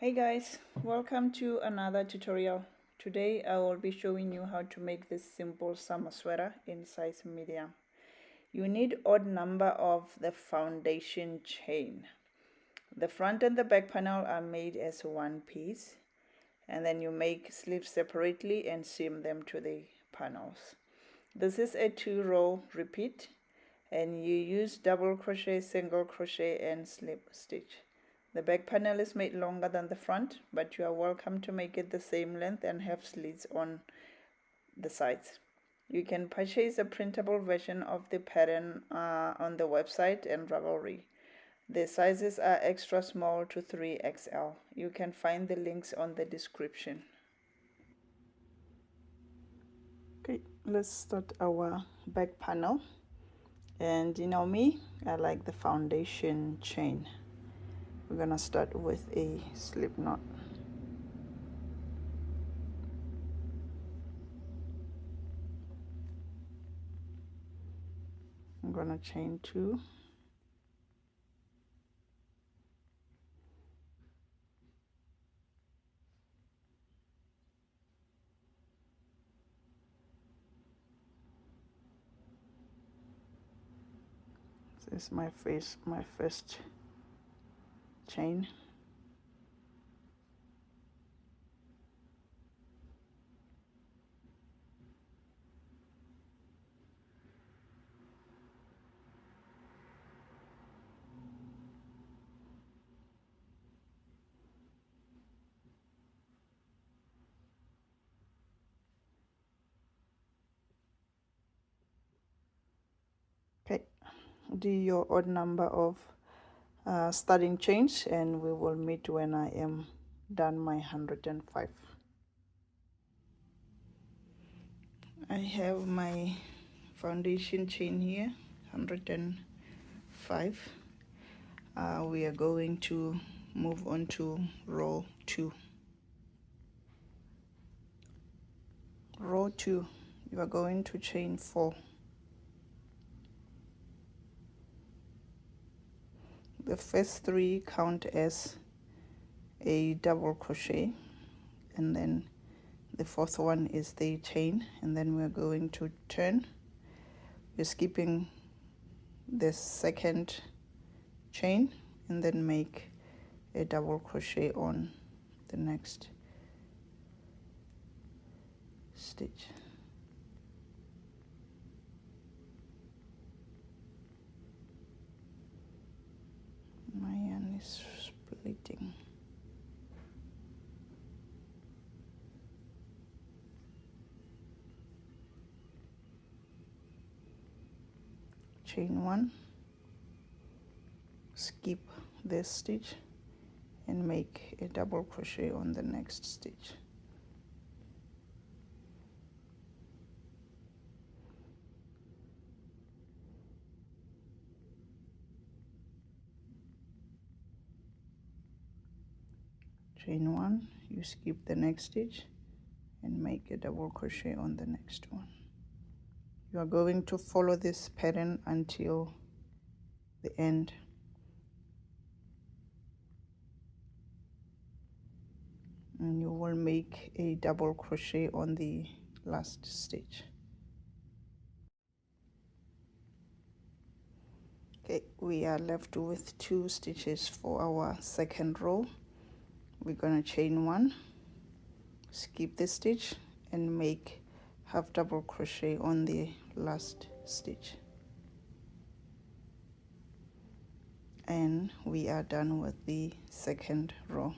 Hey guys, welcome to another tutorial. Today I will be showing you how to make this simple summer sweater in size medium. You need odd number of the foundation chain. The front and the back panel are made as one piece, and then you make sleeves separately and seam them to the panels. This is a 2-row repeat, and you use double crochet, single crochet and slip stitch. The back panel is made longer than the front, but you are welcome to make it the same length and have slits on the sides. You can purchase a printable version of the pattern on the website and Ravelry. The sizes are extra small to 3XL. You can find the links on the description. Okay, let's start our back panel. And you know me, I like the foundation chain. We're gonna start with a slip knot. I'm gonna chain 2. This is my first chain. Okay, do your odd number of starting chains, and we will meet when I am done my 105. I have my foundation chain here, 105. We are going to move on to row 2. Row 2, you are going to chain 4. The first 3 count as a double crochet, and then the fourth one is the chain, and then we're going to turn. We're skipping the second chain and then make a double crochet on the next stitch. My yarn is splitting. Chain 1, skip this stitch and make a double crochet on the next stitch. Chain 1, you skip the next stitch and make a double crochet on the next one. You are going to follow this pattern until the end. And you will make a double crochet on the last stitch. Okay, we are left with 2 stitches for our second row. We're gonna chain 1, skip the stitch and make half double crochet on the last stitch, and we are done with the second row.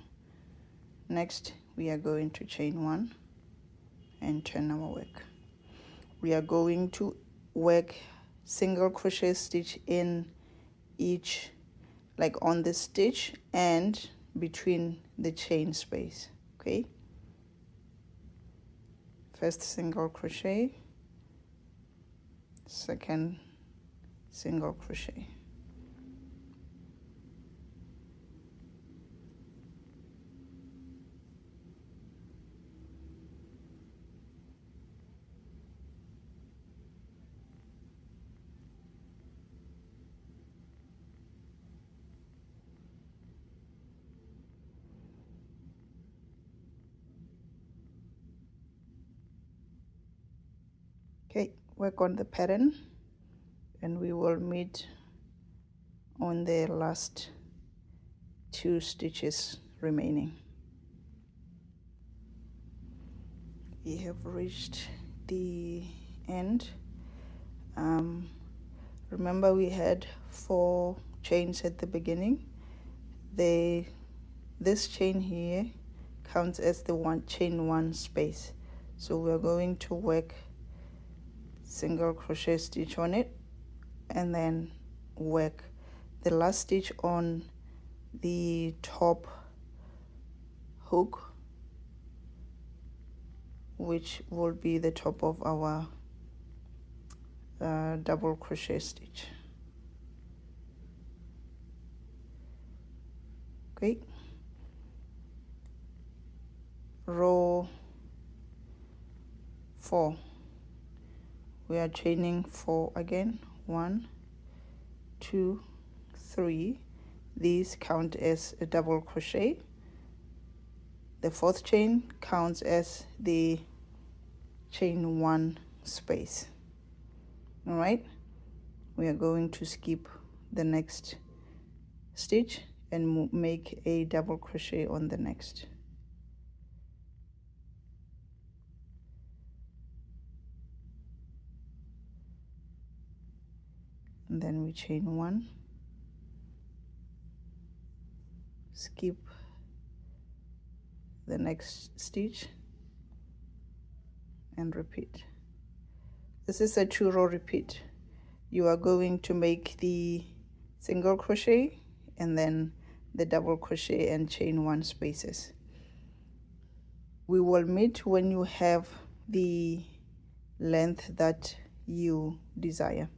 Next, we are going to chain 1 and turn our work. We are going to work single crochet stitch in each, like on the stitch and between the chain space. Okay, first single crochet, second single crochet, Okay, work on the pattern and we will meet on the last 2 stitches remaining. We have reached the end. Remember we had 4 chains at the beginning. This chain here counts as the chain 1 space, so we're going to work single crochet stitch on it and then work the last stitch on the top hook, which will be the top of our double crochet stitch. Okay, row 4, we are chaining 4 again. 1, 2, 3. These count as a double crochet. The 4th chain counts as the chain 1 space. All right, we are going to skip the next stitch and make a double crochet on the next. And then we chain 1, skip the next stitch and repeat. This is a 2-row repeat. You are going to make the single crochet and then the double crochet and chain 1 spaces. We will meet when you have the length that you desire.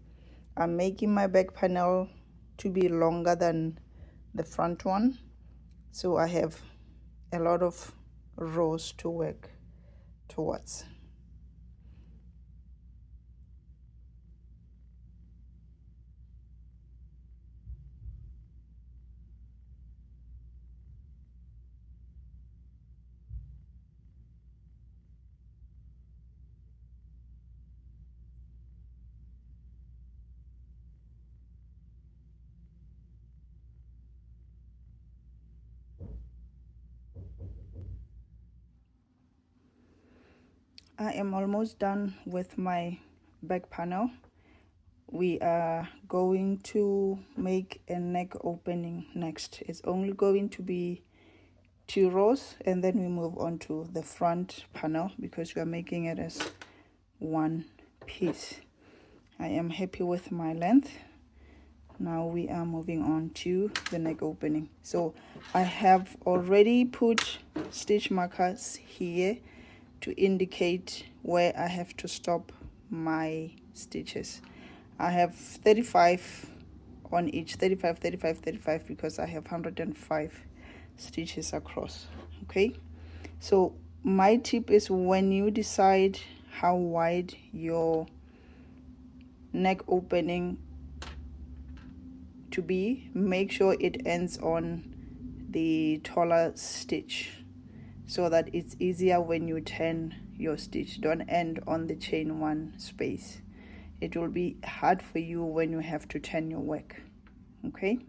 I'm making my back panel to be longer than the front one, so I have a lot of rows to work towards. I am almost done with my back panel. We are going to make a neck opening next. It's only going to be 2 rows and then we move on to the front panel because we are making it as one piece. I am happy with my length. Now we are moving on to the neck opening. So I have already put stitch markers here to indicate where I have to stop my stitches. I have 35 on each, 35, 35, 35, because I have 105 stitches across. Okay, so my tip is when you decide how wide your neck opening to be, make sure it ends on the taller stitch so that it's easier when you turn your stitch. Don't end on the chain 1 space. It will be hard for you when you have to turn your work. Okay,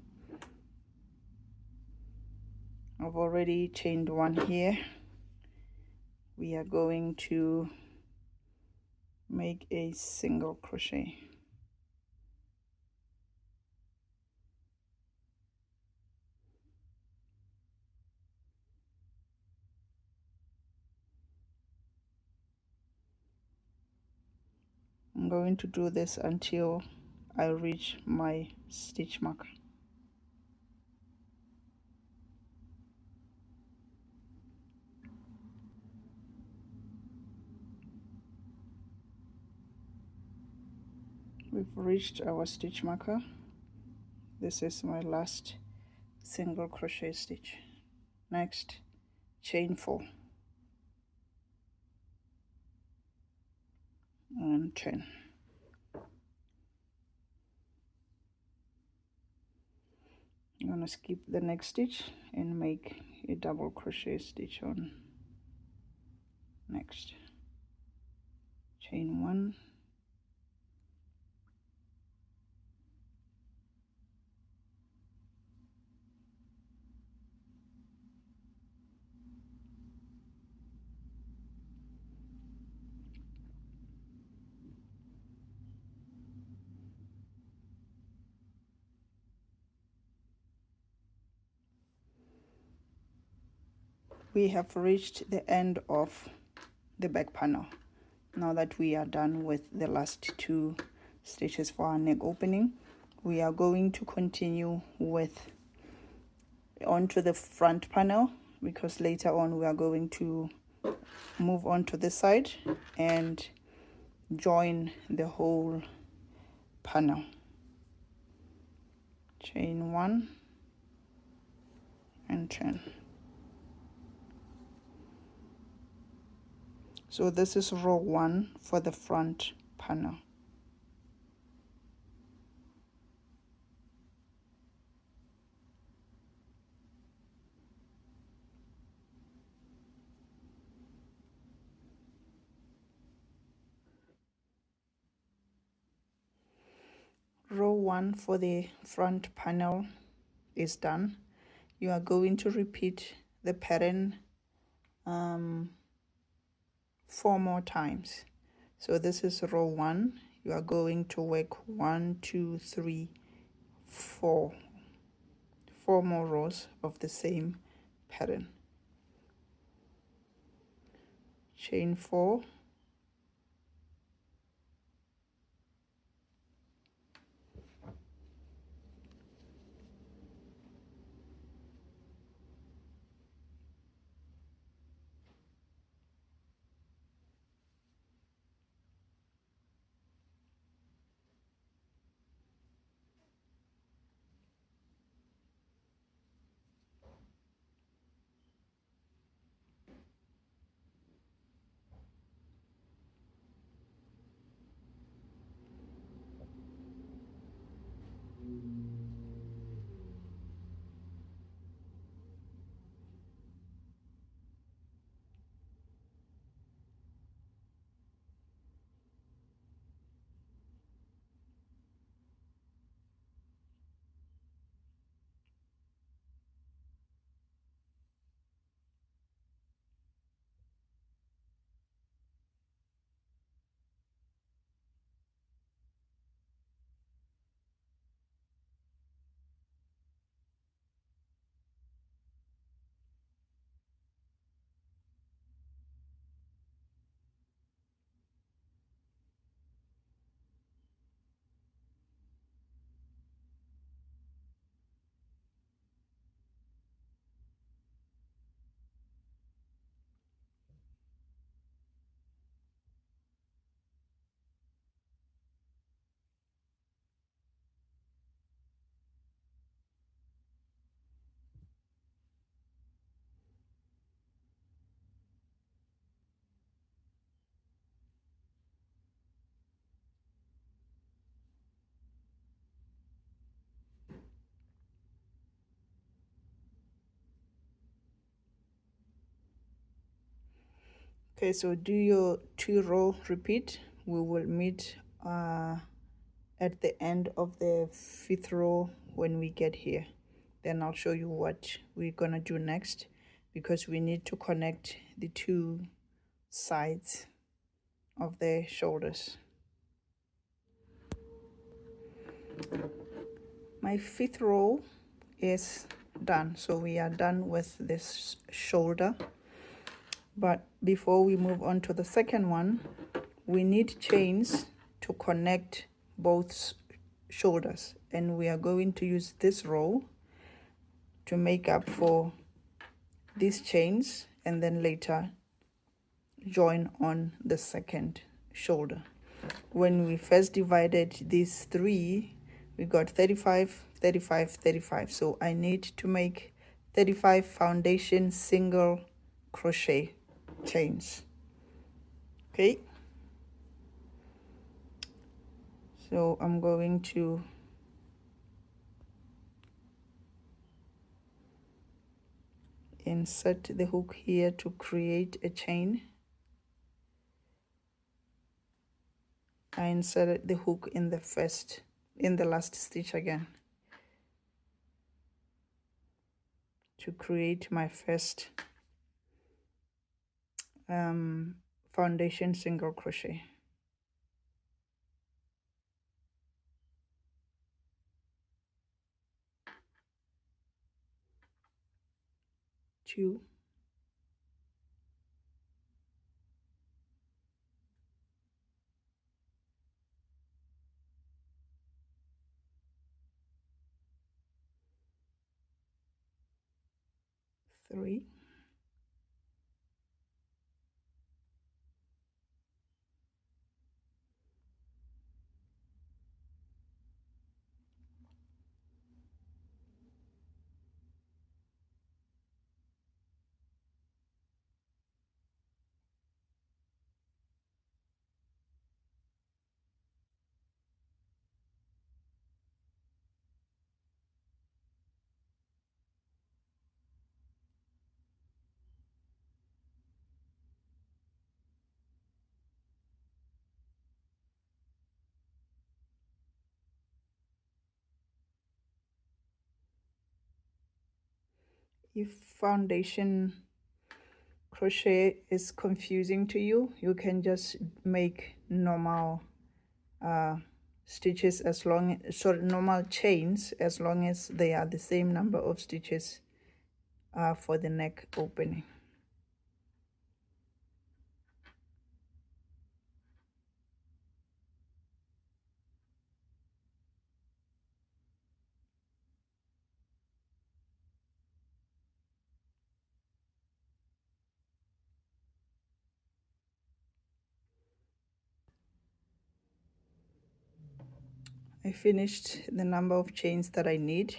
I've already chained 1 here. We are going to make a single crochet. I'm going to do this until I reach my stitch marker. We've reached our stitch marker. This is my last single crochet stitch. Next, chain 4 and turn. I'm gonna skip the next stitch and make a double crochet stitch on next. Chain 1 We have reached the end of the back panel. Now that we are done with the last two stitches for our neck opening, we are going to continue with onto the front panel, because later on we are going to move on to this side and join the whole panel. Chain 1 and turn. So this is row 1 for the front panel. Row 1 for the front panel is done. You are going to repeat the pattern 4 more times. So this is row 1. You are going to work 1, 2, 3, 4 more rows of the same pattern. Chain 4, okay, so do your 2-row repeat. We will meet at the end of the 5th row when we get here. Then I'll show you what we're gonna do next, because we need to connect the 2 sides of the shoulders. My 5th row is done, so we are done with this shoulder. But before we move on to the second one, we need chains to connect both shoulders, and we are going to use this row to make up for these chains, and then later join on the second shoulder. When we first divided these 3, we got 35, 35, 35. So I need to make 35 foundation single crochet chains. Okay, so I'm going to insert the hook here to create a chain. I inserted the hook in the last stitch again to create my first foundation single crochet. 2, 3. If foundation crochet is confusing to you, you can just make normal stitches, as long normal chains, as long as they are the same number of stitches for the neck opening. I finished the number of chains that I need,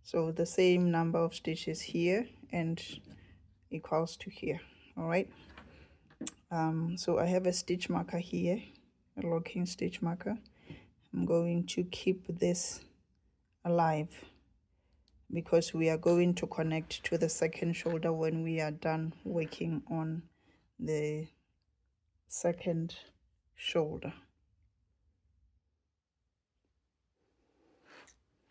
so the same number of stitches here and equals to here. All right, so I have a stitch marker here, a locking stitch marker. I'm going to keep this alive because we are going to connect to the second shoulder when we are done working on the second shoulder.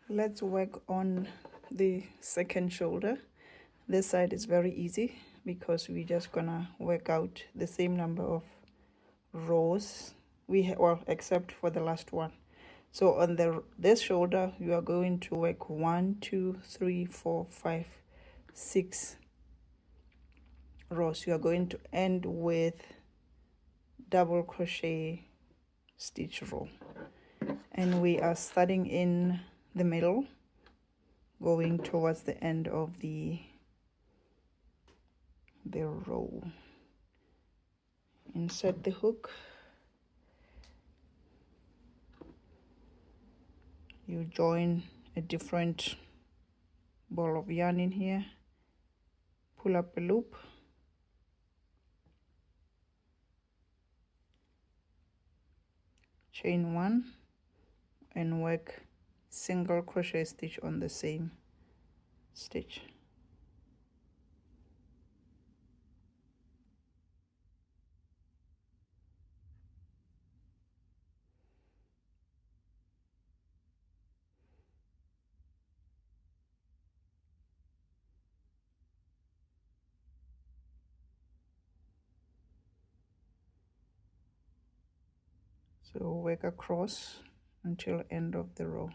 Let's work on the second shoulder. This side is very easy because we're just gonna work out the same number of rows well, except for the last one. So on this shoulder you are going to work 1 2 3 4 5 6 rows. You are going to end with double crochet stitch row, and we are starting in the middle, going towards the end of the row. Insert the hook, you join a different ball of yarn in here, pull up a loop, chain 1 and work single crochet stitch on the same stitch. So work across until end of the row.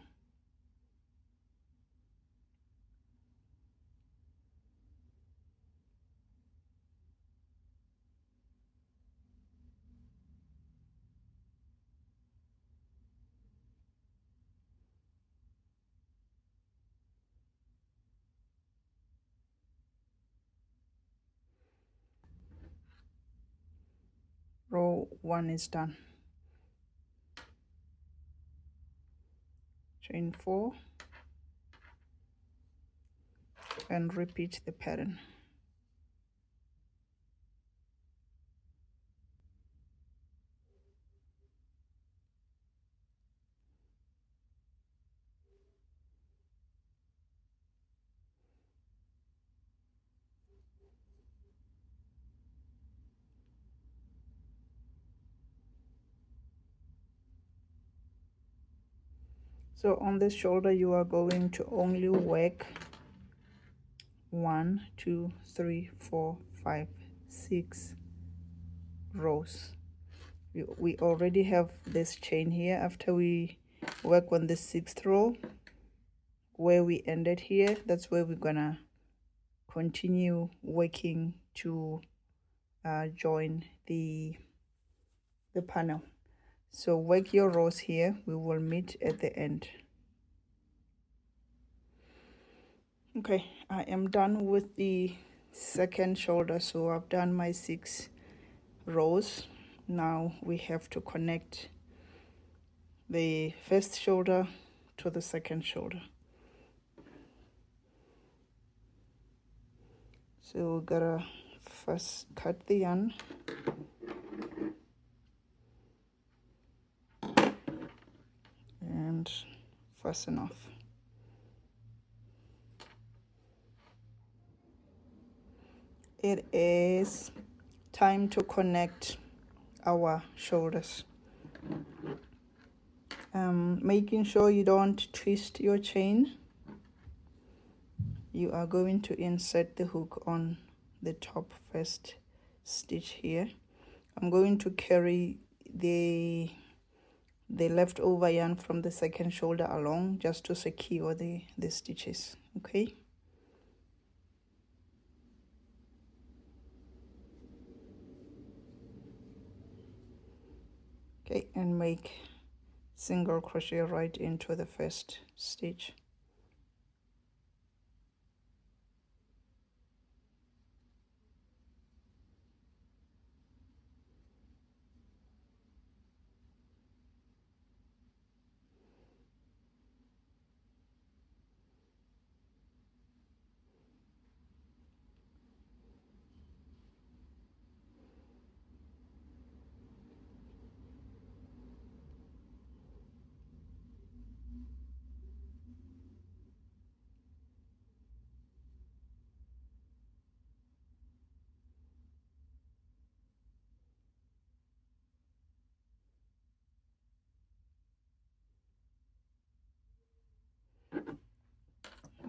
Row 1 is done. Chain 4 and repeat the pattern. So on this shoulder you are going to only work 1 2 3 4 5 6 rows. We already have this chain here. After we work on the 6th row where we ended here, that's where we're gonna continue working to join the panel. So work your rows here, we will meet at the end. Okay, I am done with the second shoulder. So I've done my 6 rows. Now we have to connect the first shoulder to the second shoulder. So we gotta first cut the yarn and fasten off. It is time to connect our shoulders. Making sure you don't twist your chain. You are going to insert the hook on the top first stitch here. I'm going to carry the leftover yarn from the second shoulder along just to secure the stitches. Okay. Okay, and make single crochet right into the first stitch.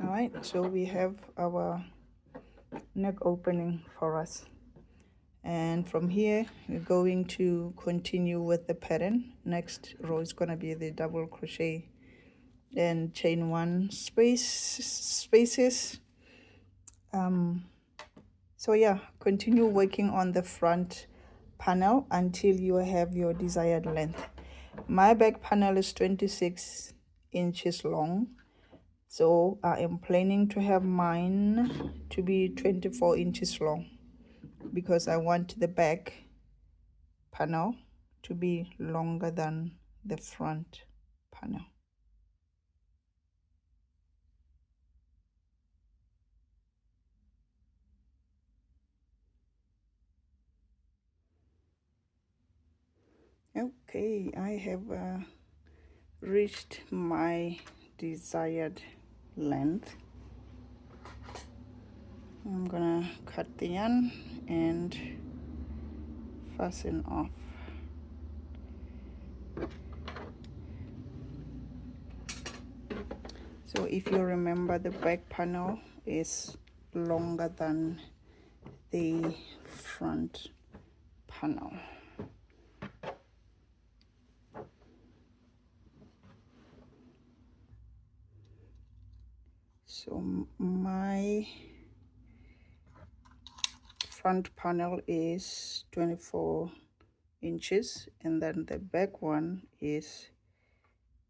All right, so we have our neck opening for us, and from here we're going to continue with the pattern. Next row is going to be the double crochet and chain 1 spaces. So yeah, continue working on the front panel until you have your desired length. My back panel is 26 inches long, so I am planning to have mine to be 24 inches long because I want the back panel to be longer than the front panel. Okay, I have reached my desired length. I'm gonna cut the yarn and fasten off. So if you remember, the back panel is longer than the front panel. So my front panel is 24 inches and then the back one is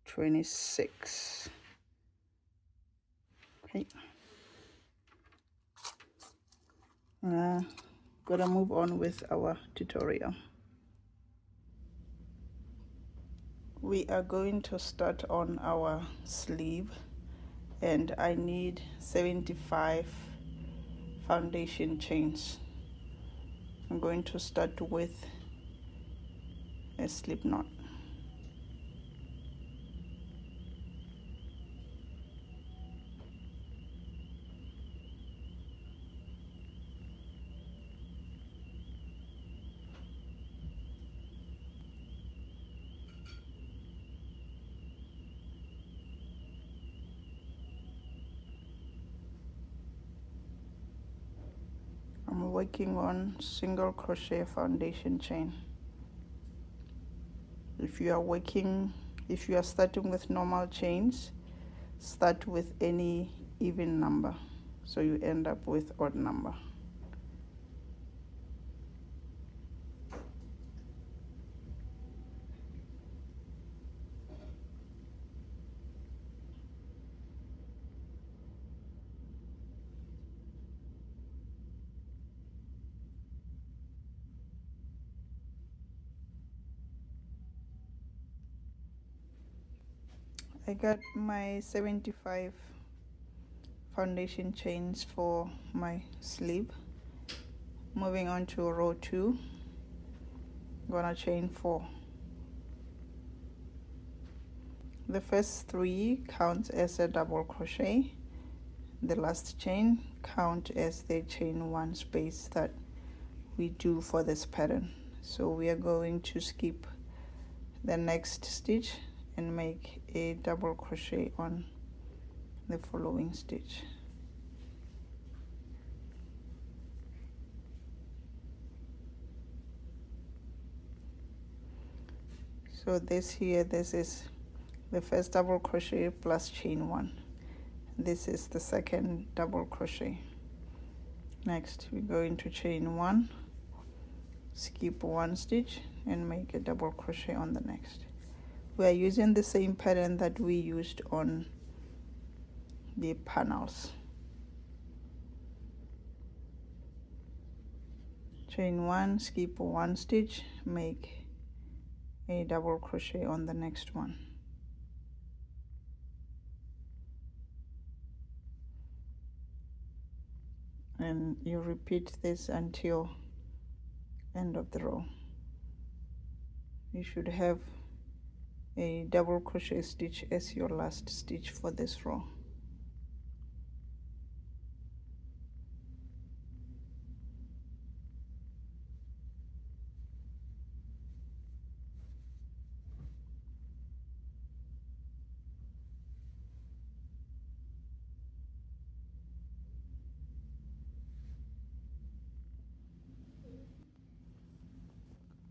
26. Okay. Gotta move on with our tutorial. We are going to start on our sleeve, and I need 75 foundation chains. I'm going to start with a slip knot. I'm working on single crochet foundation chain. If you are starting with normal chains, start with any even number so you end up with odd number. I got my 75 foundation chains for my sleeve. Moving on to row 2, I'm gonna chain 4. The first 3 count as a double crochet. The last chain count as the chain 1 space that we do for this pattern. So we are going to skip the next stitch and make a double crochet on the following stitch. So this is the first double crochet plus chain 1. This is the second double crochet. Next we're going to chain 1, skip 1 stitch and make a double crochet on the next. We are using the same pattern that we used on the panels. Chain 1, skip 1 stitch, make a double crochet on the next one. And you repeat this until end of the row. You should have a double crochet stitch as your last stitch for this row.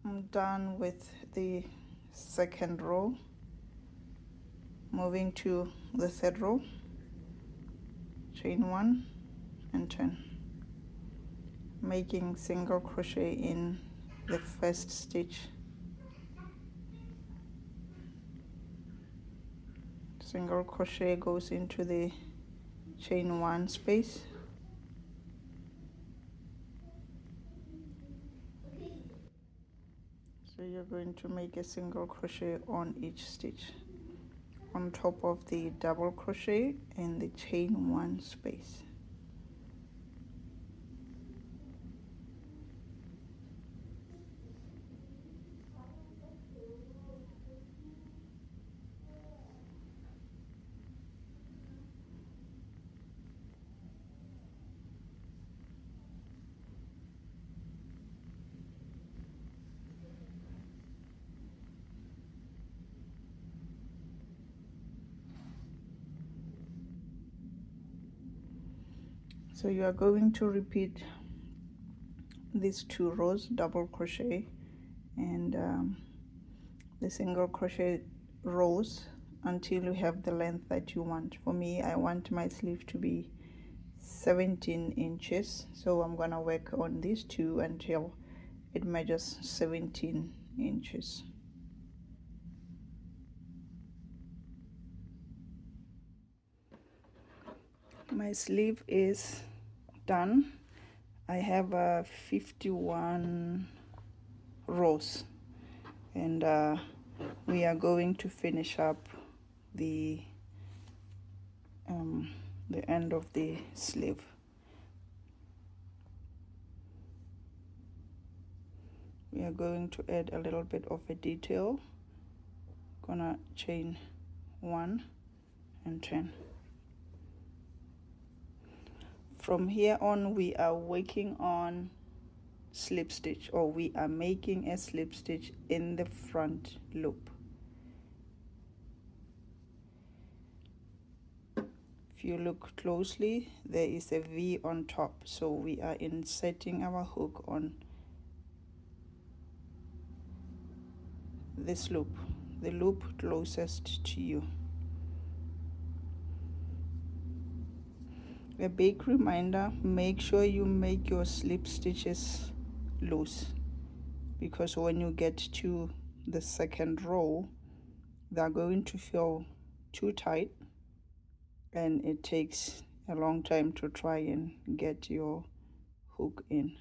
I'm done with the second row. Moving to the third row, chain 1 and turn, making single crochet in the first stitch. Single crochet goes into the chain 1 space. So you're going to make a single crochet on each stitch on top of the double crochet in the chain 1 space. So you are going to repeat these 2 rows, double crochet and the single crochet rows until you have the length that you want. For me, I want my sleeve to be 17 inches, so I'm gonna work on these 2 until it measures 17 inches. My sleeve is done. I have 51 rows, and we are going to finish up the end of the sleeve. We are going to add a little bit of a detail. Gonna chain 1 and turn. From here on, we are working on slip stitch, or we are making a slip stitch in the front loop. If you look closely, there is a V on top, so we are inserting our hook on this loop, the loop closest to you. A big reminder, make sure you make your slip stitches loose, because when you get to the second row, they're going to feel too tight and it takes a long time to try and get your hook in.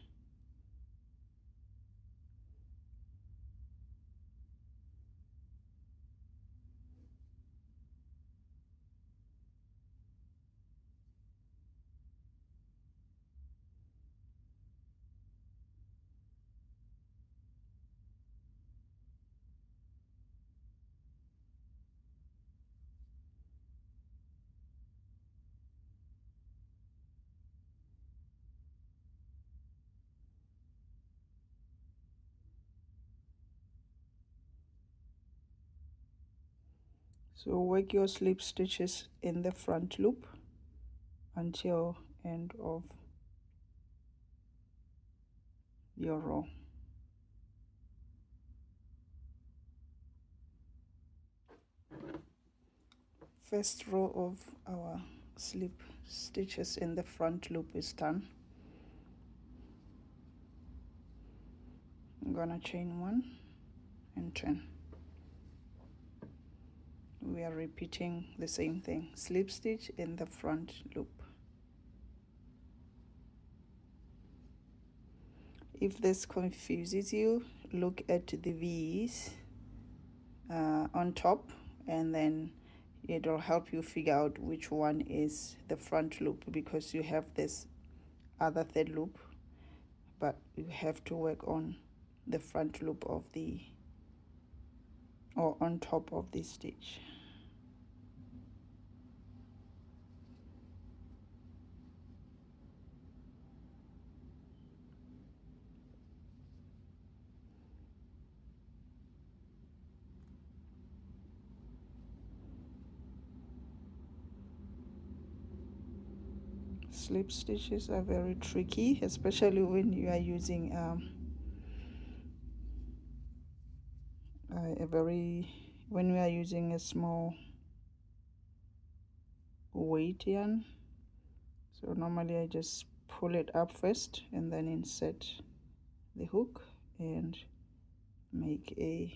So work your slip stitches in the front loop until end of your row. First row of our slip stitches in the front loop is done. I'm gonna chain 1 and turn. We are repeating the same thing, slip stitch in the front loop. If this confuses you, look at the V's on top, and then it'll help you figure out which one is the front loop, because you have this other third loop, but you have to work on the front loop of the, or on top of the stitch. Slip stitches are very tricky, especially when you are using when we are using a small weight yarn. So normally I just pull it up first and then insert the hook and make a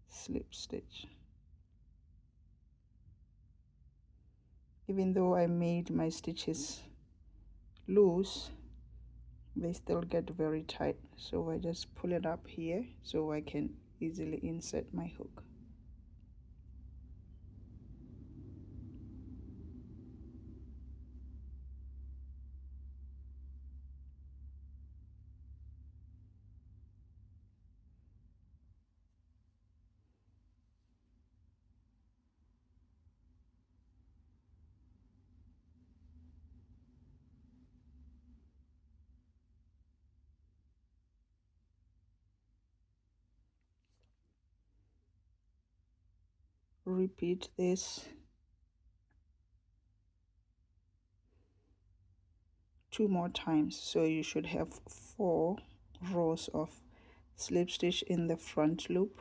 slip stitch. Even though I made my stitches loose, they still get very tight, so I just pull it up here so I can easily insert my hook. Repeat this 2 more times, so you should have 4 rows of slip stitch in the front loop.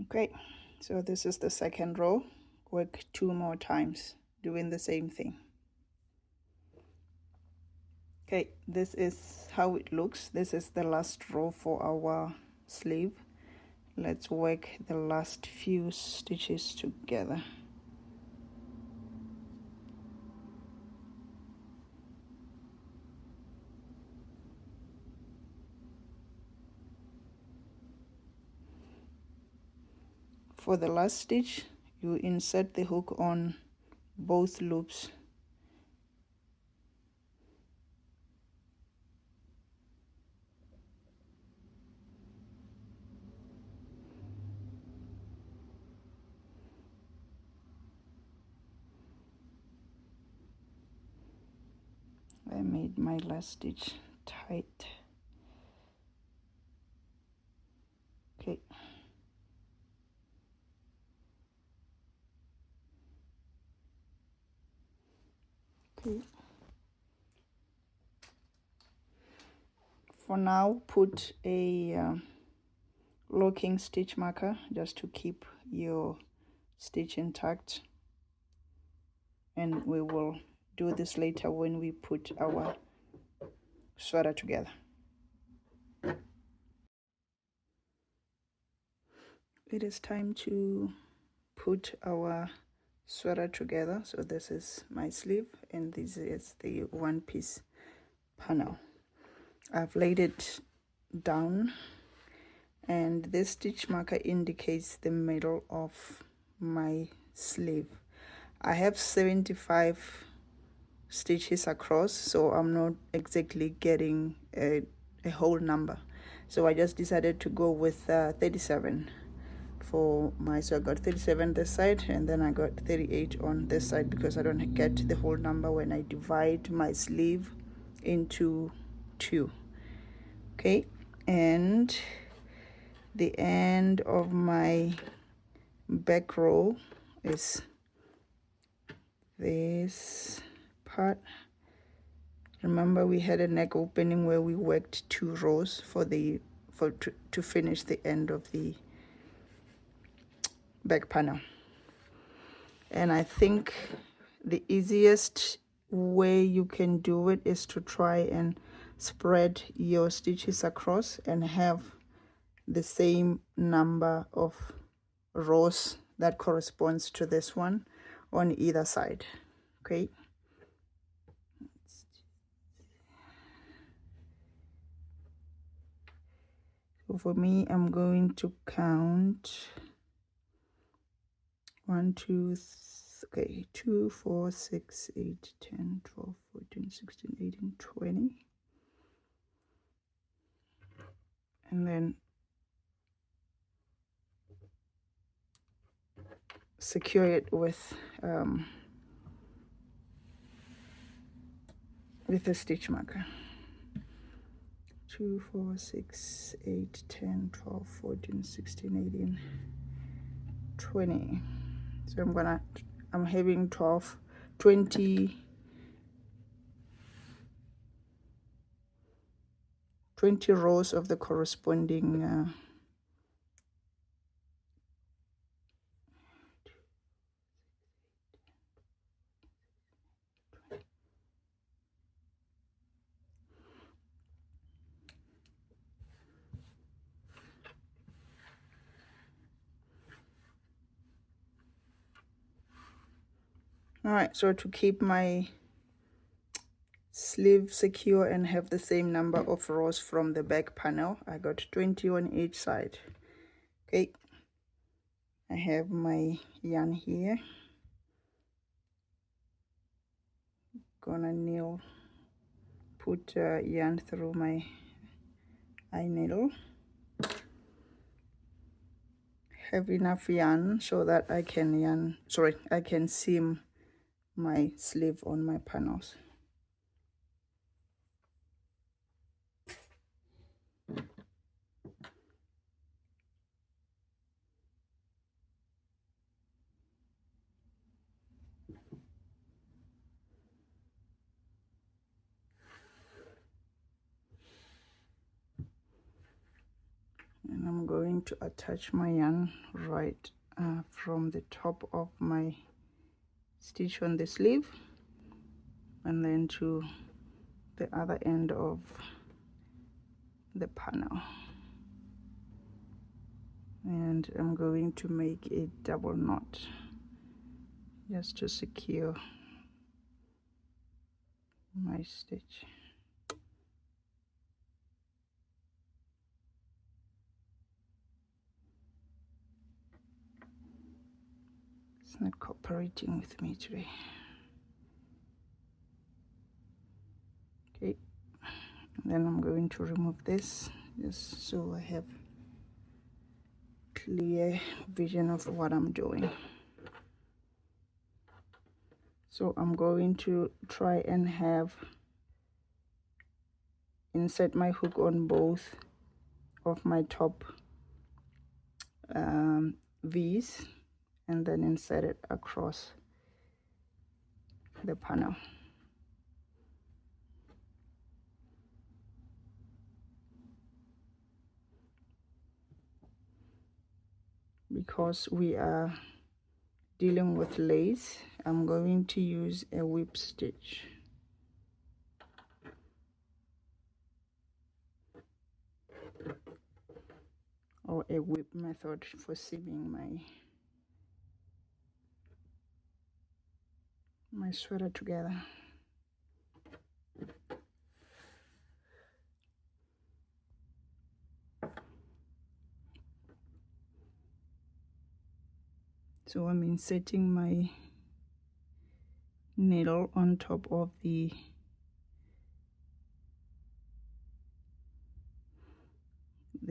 Okay, so this is the second row. Work 2 more times doing the same thing. Okay, this is how it looks. This is the last row for our sleeve. Let's work the last few stitches together. For the last stitch, you insert the hook on both loops. I made my last stitch tight. Okay. Okay. For now, put a locking stitch marker just to keep your stitch intact, and we will do this later when we put our sweater together. It is time to put our sweater together. So this is my sleeve and this is the one piece panel. I've laid it down, and this stitch marker indicates the middle of my sleeve. I have 75 stitches across, so I'm not exactly getting a whole number, so I just decided to go with 37 for my, so I got 37 this side and then I got 38 on this side because I don't get the whole number when I divide my sleeve into two. Okay, and the end of my back row is this part. Remember, we had a neck opening where we worked 2 rows for the to finish the end of the back panel. And I think the easiest way you can do it is to try and spread your stitches across and have the same number of rows that corresponds to this one on either side. Okay, so for me, I'm going to count 1 2 okay, 2 4 6 8 10 12 14 16 18 20, and then secure it with a stitch marker. 2 4 6 8 10 12 14 16 18 20. So I'm having 12 20 rows of the corresponding all right, so to keep my sleeve secure and have the same number of rows from the back panel, I got 20 on each side. Okay, I have my yarn here, gonna put yarn through my eye needle, have enough yarn so that I can seam my sleeve on my panels. And I'm going to attach my yarn right from the top of my stitch on the sleeve and then to the other end of the panel, and I'm going to make a double knot just to secure my stitch. It's not cooperating with me today. Okay, and then I'm going to remove this just so I have clear vision of what I'm doing. So I'm going to try and insert my hook on both of my top V's and then insert it across the panel. Because we are dealing with lace, I'm going to use a whip stitch. Or a whip method for seaming my sweater together. So I'm inserting my needle on top of the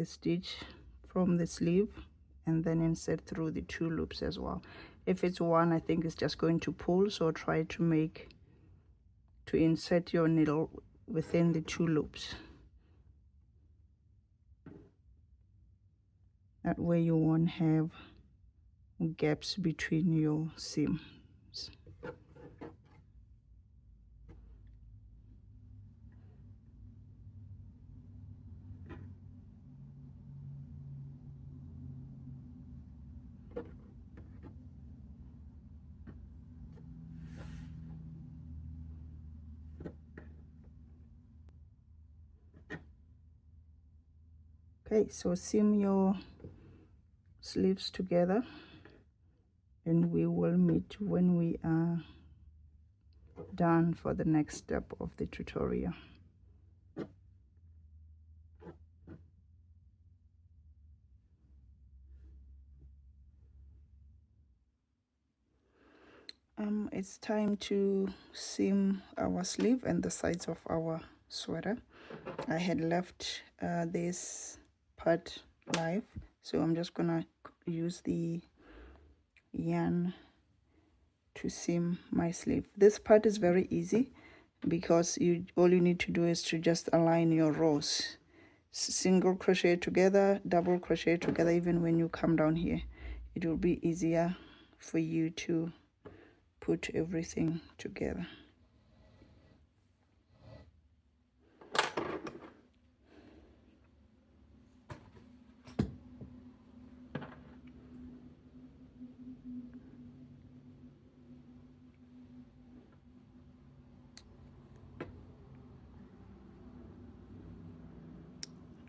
stitch from the sleeve, and then insert through the 2 loops as well. If it's one, I think it's just going to pull, so try to insert your needle within the 2 loops. That way you won't have gaps between your seams. Okay, so seam your sleeves together, and we will meet when we are done for the next step of the tutorial. It's time to seam our sleeve and the sides of our sweater. I had left this part live, so I'm just gonna use the yarn to seam my sleeve. This part is very easy because all you need to do is to just align your rows, single crochet together, double crochet together. Even when you come down here, it will be easier for you to put everything together.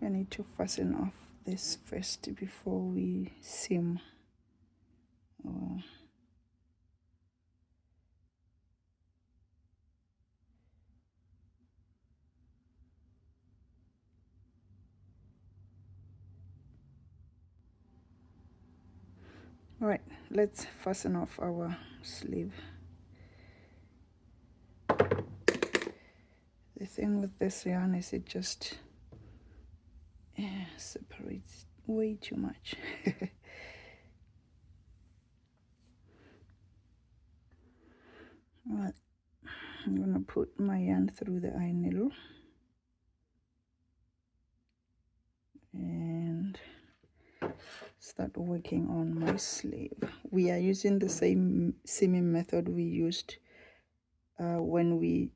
I need to fasten off this first before we seam. All right, let's fasten off our sleeve. The thing with this yarn is it just separates way too much. Right, I'm gonna put my yarn through the eye needle and start working on my sleeve. We are using the same seaming method we used when we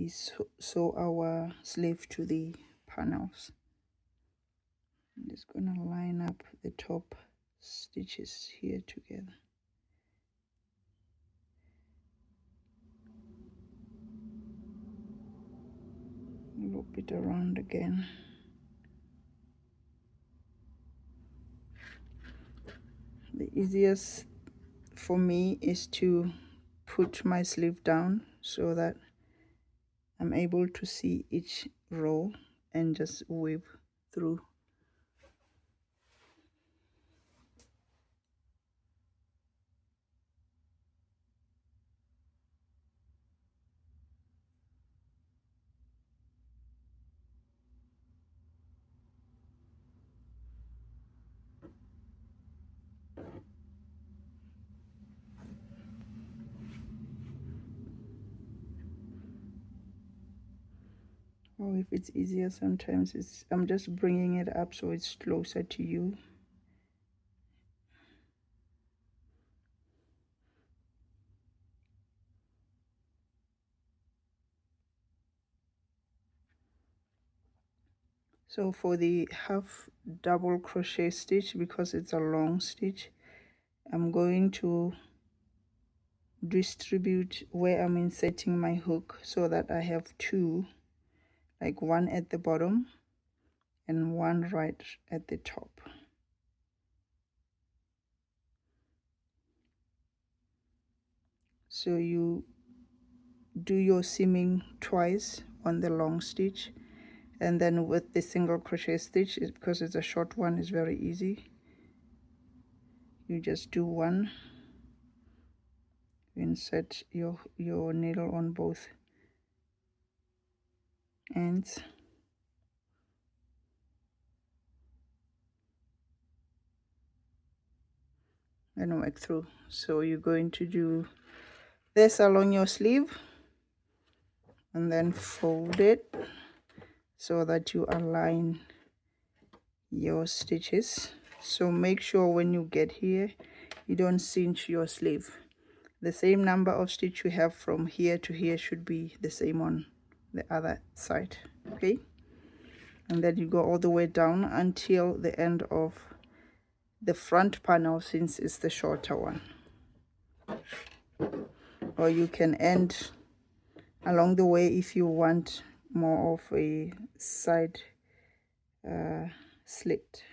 sew our sleeve to the panels. I'm just gonna line up the top stitches here together. Loop it around again. The easiest for me is to put my sleeve down so that I'm able to see each row and just weave through. Or if it's easier, sometimes I'm just bringing it up so it's closer to you. So for the half double crochet stitch, because it's a long stitch, I'm going to distribute where I'm inserting my hook so that I have 2, like one at the bottom and one right at the top. So you do your seaming twice on the long stitch, and then with the single crochet stitch, because it's a short one, is very easy. You just do one insert your needle on both ends. And work through. So you're going to do this along your sleeve and then fold it so that you align your stitches. So make sure when you get here you don't cinch your sleeve. The same number of stitch you have from here to here should be the same on the other side. Okay, and then you go all the way down until the end of the front panel, since it's the shorter one, or you can end along the way if you want more of a side slit.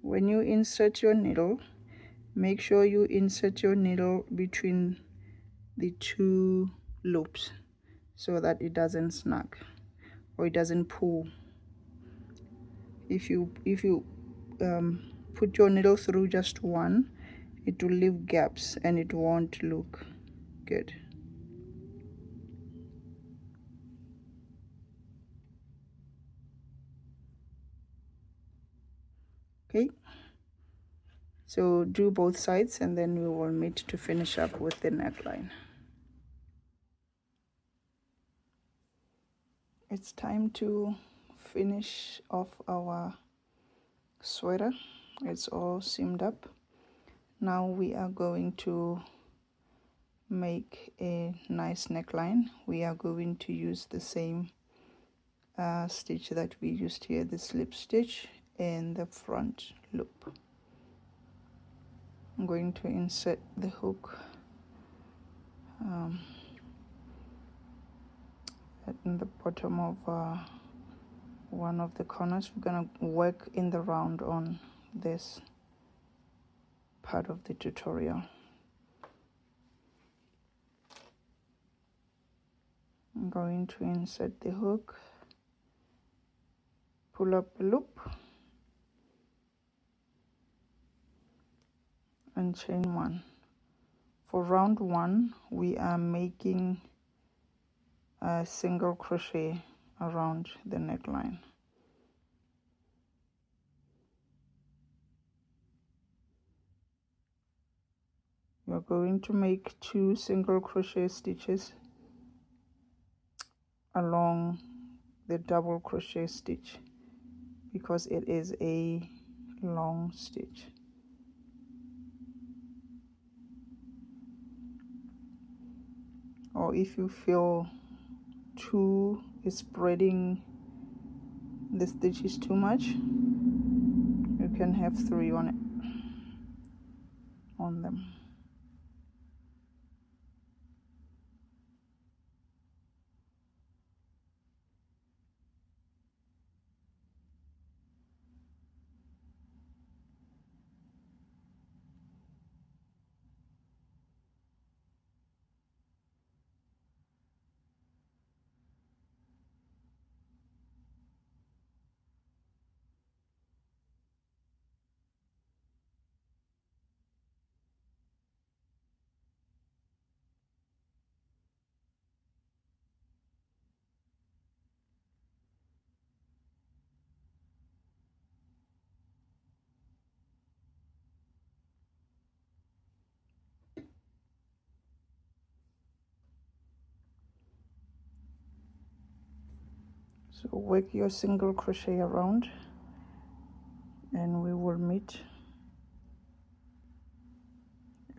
When you insert your needle, make sure you insert your needle between the two loops so that it doesn't snag or it doesn't pull. If you put your needle through just one, it will leave gaps and it won't look good. Okay, so do both sides and then we will meet to finish up with the neckline. It's time to finish off our sweater. It's all seamed up. Now we are going to make a nice neckline. We are going to use the same stitch that we used here, the slip stitch in the front loop. I'm going to insert the hook in the bottom of one of the corners. We're gonna work in the round on this part of the tutorial. I'm going to insert the hook, pull up a loop and chain one. For round one we are making a single crochet around the neckline. You're going to make 2 single crochet stitches along the double crochet stitch because it is a long stitch. Or if you feel 2 is spreading the stitches too much, you can have 3 on them. So work your single crochet around and we will meet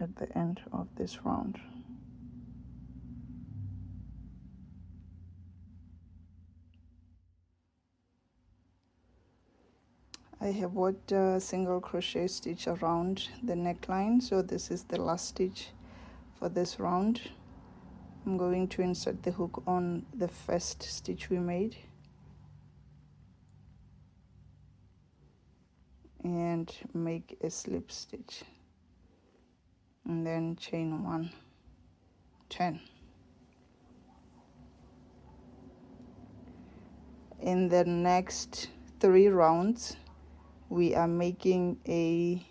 at the end of this round. I have worked a single crochet stitch around the neckline, so this is the last stitch for this round. I'm going to insert the hook on the first stitch we made and make a slip stitch, and then chain 1, 10. In the next 3 rounds we are making a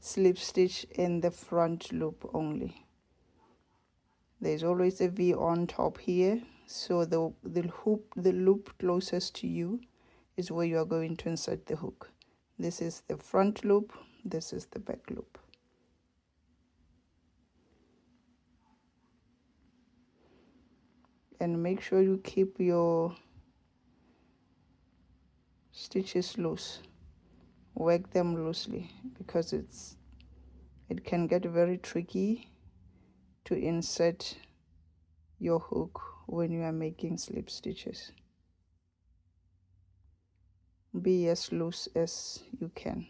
slip stitch in the front loop only. There's always a V on top here, so the loop closest to you is where you are going to insert the hook. This is the front loop, this is the back loop. And make sure you keep your stitches loose. Work them loosely, because it can get very tricky to insert your hook when you are making slip stitches. Be as loose as you can.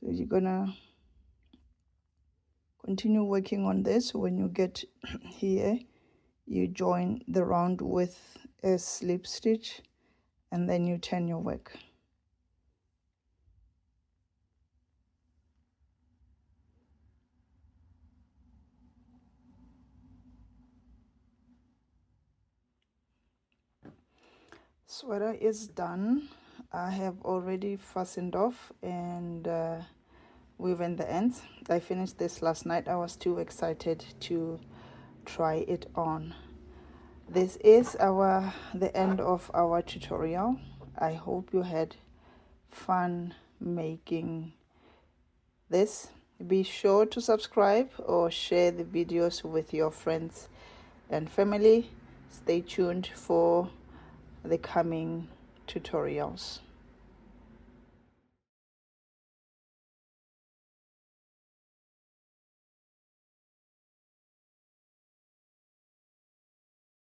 So you're gonna continue working on this. When you get here, you join the round with a slip stitch, and then you turn your work. Sweater is done. I have already fastened off and woven the ends. I finished this last night. I was too excited to try it on. This is the end of our tutorial. I hope you had fun making this. Be sure to subscribe or share the videos with your friends and family. Stay tuned for the coming tutorials.